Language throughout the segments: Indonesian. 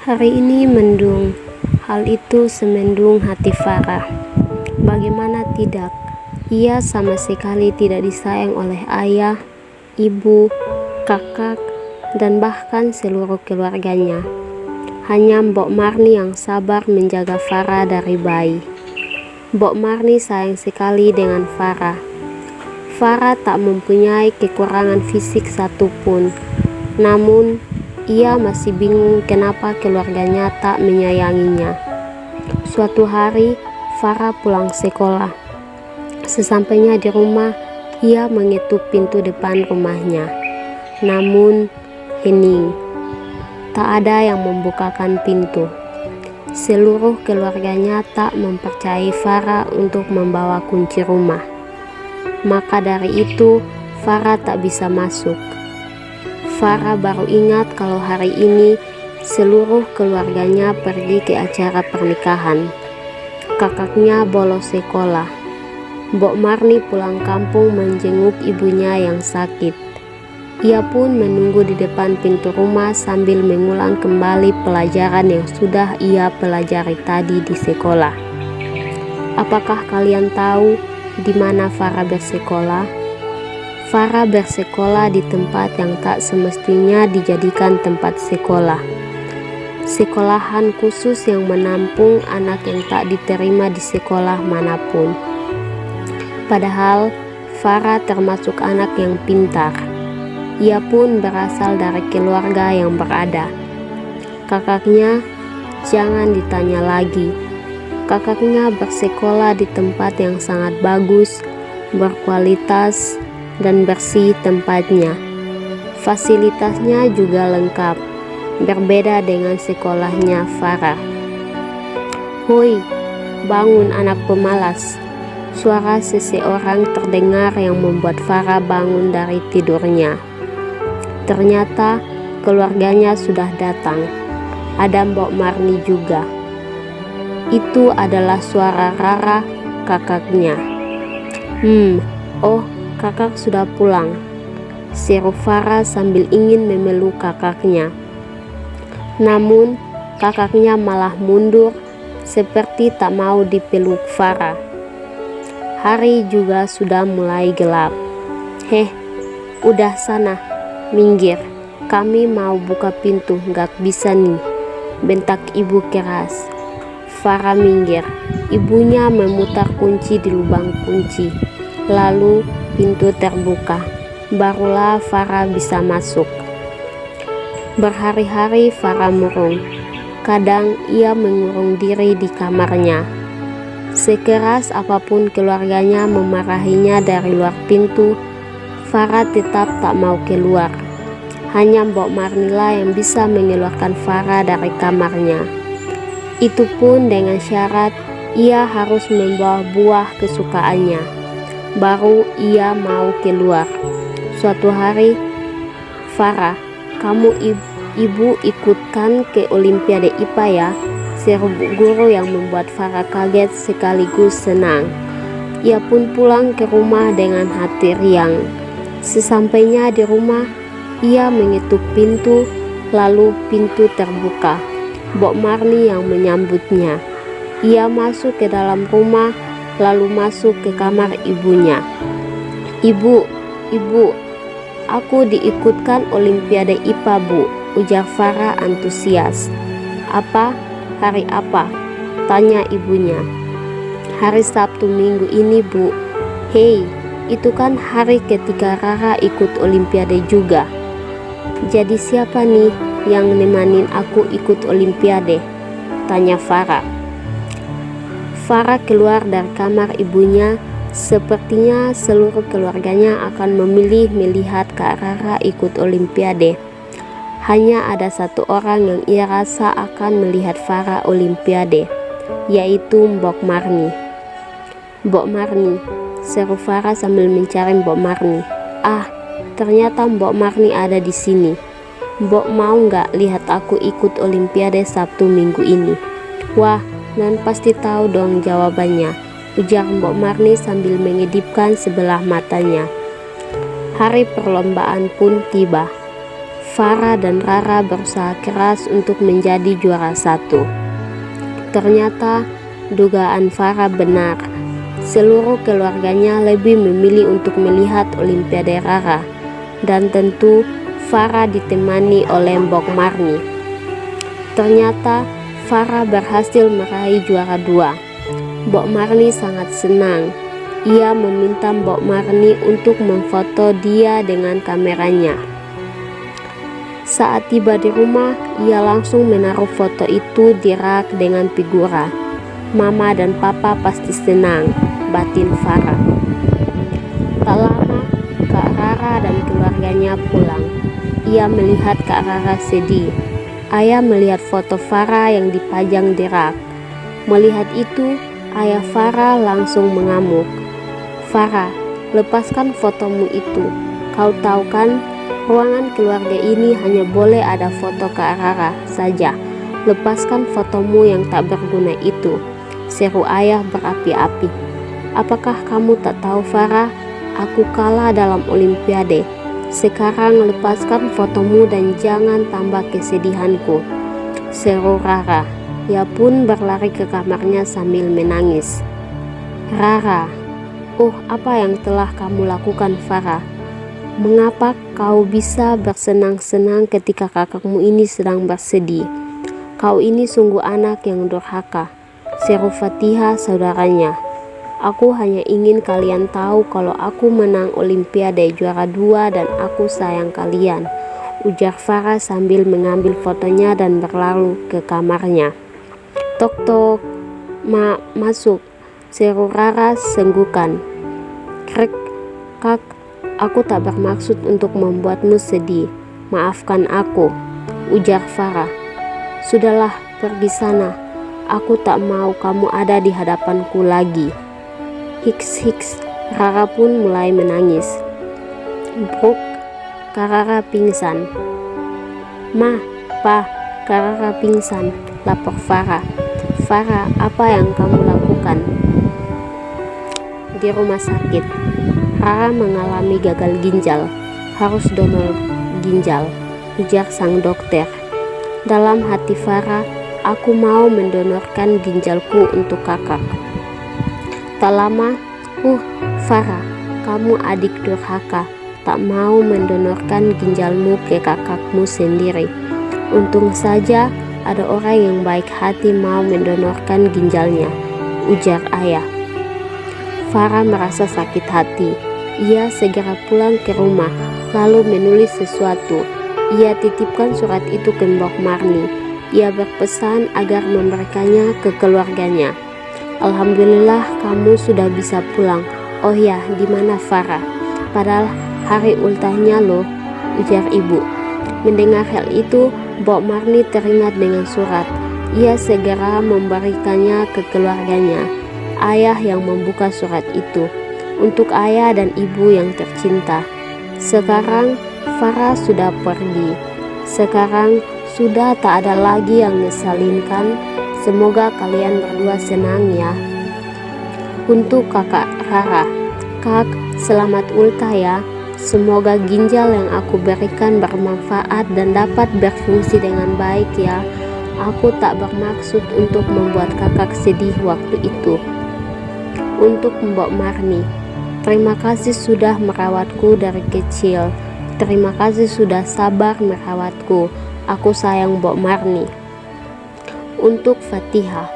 Hari ini mendung, hal itu semendung hati Farah. Bagaimana tidak, ia sama sekali tidak disayang oleh ayah, ibu, kakak, dan bahkan seluruh keluarganya. Hanya Mbok Marni yang sabar menjaga Farah dari bayi. Mbok Marni sayang sekali dengan Farah. Farah tak mempunyai kekurangan fisik satupun, namun ia masih bingung kenapa keluarganya tak menyayanginya. Suatu hari, Farah pulang sekolah. Sesampainya di rumah, ia mengetuk pintu depan rumahnya. Namun, hening. Tak ada yang membukakan pintu. Seluruh keluarganya tak mempercayai Farah untuk membawa kunci rumah. Maka dari itu, Farah tak bisa masuk. Farah baru ingat kalau hari ini seluruh keluarganya pergi ke acara pernikahan. Kakaknya bolos sekolah. Mbok Marni pulang kampung menjenguk ibunya yang sakit. Ia pun menunggu di depan pintu rumah sambil mengulang kembali pelajaran yang sudah ia pelajari tadi di sekolah. Apakah kalian tahu di mana Farah bersekolah? Farah bersekolah di tempat yang tak semestinya dijadikan tempat sekolah. Sekolahan khusus yang menampung anak yang tak diterima di sekolah manapun. Padahal Farah termasuk anak yang pintar. Ia pun berasal dari keluarga yang berada. Kakaknya jangan ditanya lagi. Kakaknya bersekolah di tempat yang sangat bagus, berkualitas, dan bersih tempatnya. Fasilitasnya juga lengkap, berbeda dengan sekolahnya Farah. Hoi, bangun anak pemalas. Suara seseorang terdengar yang membuat Farah bangun dari tidurnya. Ternyata keluarganya sudah datang. Ada Mbok Marni juga. Itu adalah suara Rara, kakaknya. Oh, kakak sudah pulang, seru Farah sambil ingin memeluk kakaknya. Namun, kakaknya malah mundur seperti tak mau dipeluk Farah. Hari juga sudah mulai gelap. Udah sana, minggir. Kami mau buka pintu, gak bisa nih, bentak ibu keras. Farah minggir. Ibunya memutar kunci di lubang kunci. Lalu pintu terbuka, barulah Farah bisa masuk. Berhari-hari Farah murung. Kadang ia mengurung diri di kamarnya. Sekeras apapun keluarganya memarahinya dari luar pintu, Farah tetap tak mau keluar. Hanya Mbok Marnila yang bisa mengeluarkan Farah dari kamarnya. Itu pun dengan syarat ia harus membawa buah kesukaannya. Baru ia mau keluar. Suatu hari, Farah, kamu ibu ikutkan ke Olimpiade IPA ya, seru guru yang membuat Farah kaget sekaligus senang. Ia pun pulang ke rumah dengan hati riang. Sesampainya di rumah, ia mengetuk pintu, lalu pintu terbuka. Mbok Marni yang menyambutnya. Ia masuk ke dalam rumah, lalu masuk ke kamar ibunya. Ibu, aku diikutkan Olimpiade IPA bu, ujar Farah antusias. Apa? Hari apa? Tanya ibunya. Hari Sabtu minggu ini bu. Hei, itu kan hari ketika Rara ikut Olimpiade juga. Jadi siapa nih yang nemanin aku ikut Olimpiade? Tanya Farah. Farah keluar dari kamar ibunya. Sepertinya seluruh keluarganya akan memilih melihat Kak Rara ikut Olimpiade. Hanya ada satu orang yang ia rasa akan melihat Farah Olimpiade, yaitu Mbok Marni. Mbok Marni, seru Farah sambil mencari Mbok Marni. Ternyata Mbok Marni ada di sini. Mbok mau nggak lihat aku ikut Olimpiade Sabtu minggu ini? Wah, non pasti tahu dong jawabannya, ujar Mbok Marni sambil mengedipkan sebelah matanya. Hari perlombaan pun tiba. Farah dan Rara berusaha keras untuk menjadi juara 1. Ternyata dugaan Farah benar. Seluruh keluarganya lebih memilih untuk melihat Olimpiade Rara, dan tentu Farah ditemani oleh Mbok Marni. Ternyata Farah berhasil meraih juara 2. Mbok Marni sangat senang. Ia meminta Mbok Marni untuk memfoto dia dengan kameranya. Saat tiba di rumah, ia langsung menaruh foto itu di rak dengan figura. Mama dan papa pasti senang, batin Farah. Tak lama, Kak Rara dan keluarganya pulang. Ia melihat Kak Rara sedih. Ayah melihat foto Farah yang dipajang di rak. Melihat itu, ayah Farah langsung mengamuk. "Farah, lepaskan fotomu itu. Kau tahu kan, ruangan keluarga ini hanya boleh ada foto Kak Rara saja. Lepaskan fotomu yang tak berguna itu," seru ayah berapi-api. "Apakah kamu tak tahu Farah? Aku kalah dalam Olimpiade. Sekarang lepaskan fotomu dan jangan tambah kesedihanku," seru Rara. Ia pun berlari ke kamarnya sambil menangis. "Rara, oh apa yang telah kamu lakukan Farah? Mengapa kau bisa bersenang-senang ketika kakakmu ini sedang bersedih? Kau ini sungguh anak yang durhaka," seru Fatihah saudaranya. "Aku hanya ingin kalian tahu kalau aku menang Olimpiade juara 2 dan aku sayang kalian," ujar Farah sambil mengambil fotonya dan berlalu ke kamarnya. "Tok tok, masuk," seru Rara senggukan. "Krek, Kak, aku tak bermaksud untuk membuatmu sedih. Maafkan aku," ujar Farah. "Sudahlah, pergi sana. Aku tak mau kamu ada di hadapanku lagi." Hiks, Rara pun mulai menangis. "Bruk, Kak Rara pingsan." "Ma, Pa, Kak Rara pingsan," lapor Farah. "Farah, apa yang kamu lakukan?" "Di rumah sakit. Rara mengalami gagal ginjal, harus donor ginjal," ujar sang dokter. Dalam hati Farah, "Aku mau mendonorkan ginjalku untuk kakak." Tak lama, Farah, kamu adik durhaka, tak mau mendonorkan ginjalmu ke kakakmu sendiri. Untung saja ada orang yang baik hati mau mendonorkan ginjalnya, ujar ayah. Farah merasa sakit hati. Ia segera pulang ke rumah, lalu menulis sesuatu. Ia titipkan surat itu ke Mbok Marni. Ia berpesan agar memberikannya ke keluarganya. "Alhamdulillah kamu sudah bisa pulang. Oh ya, di mana Farah? Padahal hari ultahnya loh," ujar ibu. Mendengar hal itu, Mbok Marni teringat dengan surat. Ia segera memberikannya ke keluarganya. Ayah yang membuka surat itu. Untuk ayah dan ibu yang tercinta. Sekarang Farah sudah pergi. Sekarang sudah tak ada lagi yang ngesalinkan. Semoga kalian berdua senang ya. Untuk kakak Rara, Kak, selamat ultah ya. Semoga ginjal yang aku berikan bermanfaat dan dapat berfungsi dengan baik ya. Aku tak bermaksud untuk membuat kakak sedih waktu itu. Untuk Mbok Marni, terima kasih sudah merawatku dari kecil. Terima kasih sudah sabar merawatku. Aku sayang Mbok Marni. Untuk Fatihah,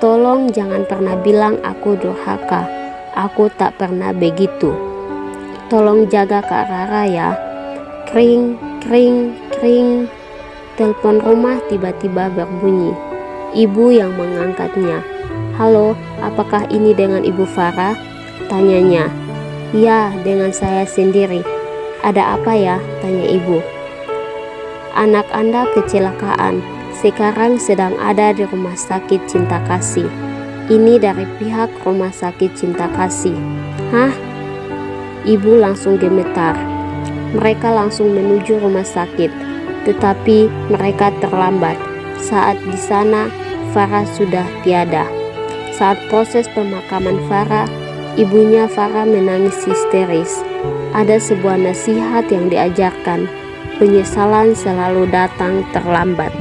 tolong jangan pernah bilang aku durhaka. Aku tak pernah begitu. Tolong jaga Kak Rara ya. Kring, kring, kring. Telepon rumah tiba-tiba berbunyi. Ibu yang mengangkatnya. "Halo, apakah ini dengan Ibu Farah?" tanyanya. "Ya, dengan saya sendiri." "Ada apa ya?" tanya ibu. "Anak Anda kecelakaan. Sekarang sedang ada di Rumah Sakit Cinta Kasih. Ini dari pihak Rumah Sakit Cinta Kasih." "Hah?" Ibu langsung gemetar. Mereka langsung menuju rumah sakit, tetapi mereka terlambat. Saat di sana, Farah sudah tiada. Saat proses pemakaman Farah, ibunya Farah menangis histeris. Ada sebuah nasihat yang diajarkan. penyesalan selalu datang terlambat.